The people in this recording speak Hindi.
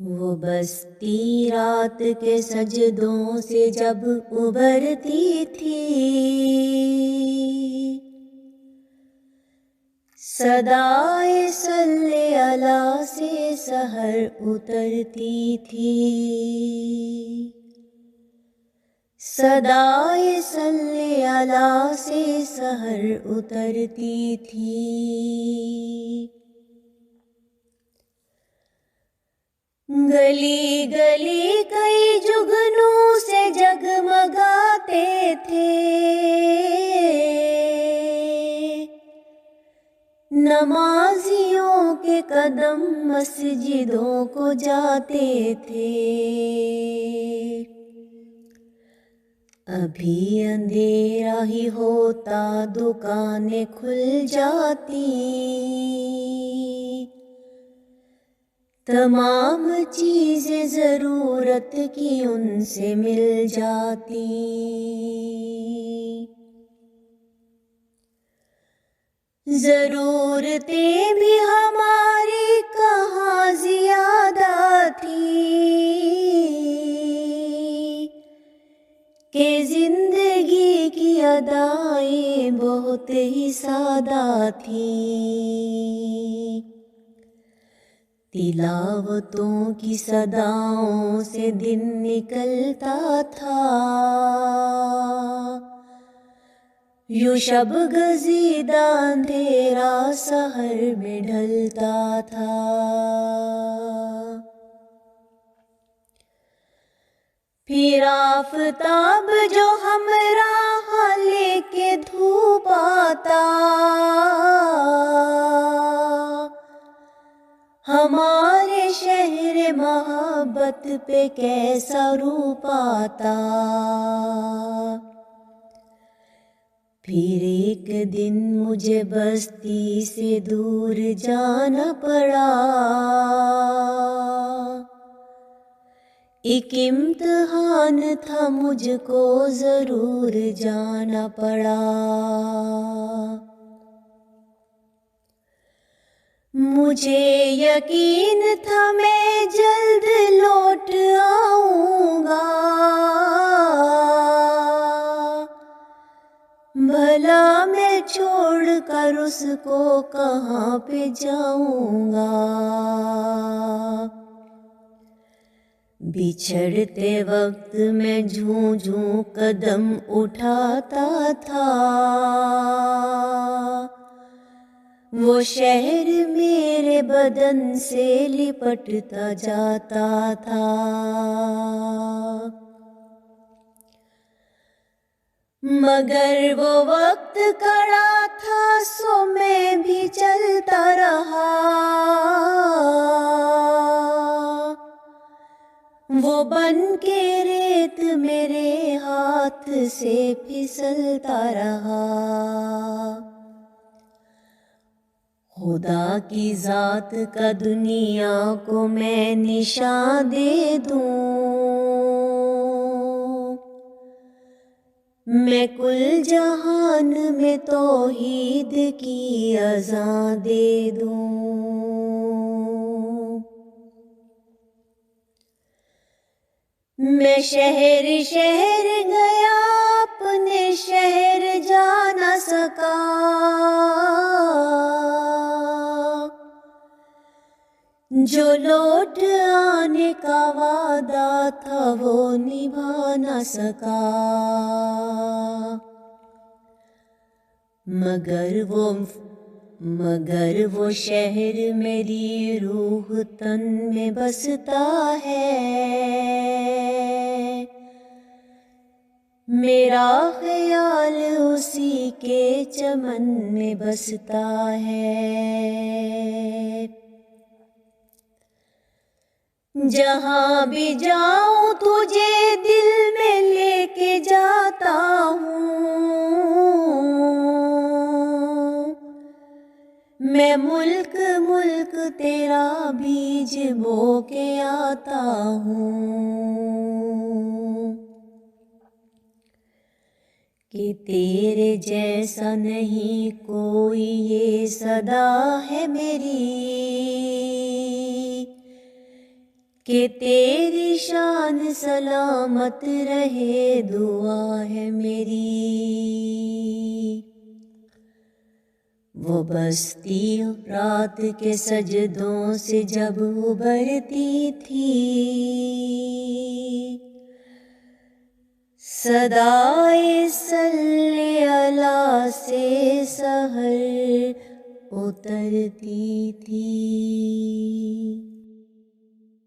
वो बस्ती रात के सजदों से जब उभरती थी, सदाए सल्ले अला से सहर उतरती थी, सदाए सल्ले अला से सहर उतरती थी। गली गली कई जुगनू से जगमगाते थे, नमाजियों के कदम मस्जिदों को जाते थे। अभी अंधेरा ही होता दुकानें खुल जाती, तमाम चीजें जरूरत की उनसे मिल जाती। जरूरतें भी हमारी कहाँ ज्यादा थी कि जिंदगी की अदाएं बहुत ही सादा थी। तिलावतों की सदाओं से दिन निकलता था, यूं शब गजीदा अंधेरा सहर में ढलता था। फिर आफताब जो हमरा लेके धूप आता, हमारे शहर मोहब्बत पे कैसा रूप आता। फिर एक दिन मुझे बस्ती से दूर जाना पड़ा, एक इम्तिहान था मुझको जरूर जाना पड़ा। मुझे यकीन था मैं जल्द लौट आऊंगा, भला मैं छोड़ कर उसको कहाँ पे जाऊंगा। बिछड़ते वक्त मैं झूं झूं कदम उठाता था, वो शहर मेरे बदन से लिपटता जाता था। मगर वो वक्त खड़ा था सो मैं भी चलता रहा, वो बन के रेत मेरे हाथ से फिसलता रहा। खुदा की जात का दुनिया को मैं निशान दे दूं, मैं कुल जहान में तौहीद की अज़ां दे दूं। मैं शहर शहर गया अपने शहर जा न सका, जो लौट आने का वादा था वो निभा न सका। मगर वो शहर मेरी रूह तन में बसता है, मेरा ख्याल उसी के चमन में बसता है। जहाँ भी जाऊं तुझे दिल में लेके जाता हूँ, मैं मुल्क मुल्क तेरा बीज बो के आता हूँ, कि तेरे जैसा नहीं कोई ये सदा है मेरी, कि तेरी शान सलामत रहे दुआ है मेरी। वो बस्ती रात के सजदों से जब उभरती थी, सदाए सल्ले अला से सहर उतरती थी।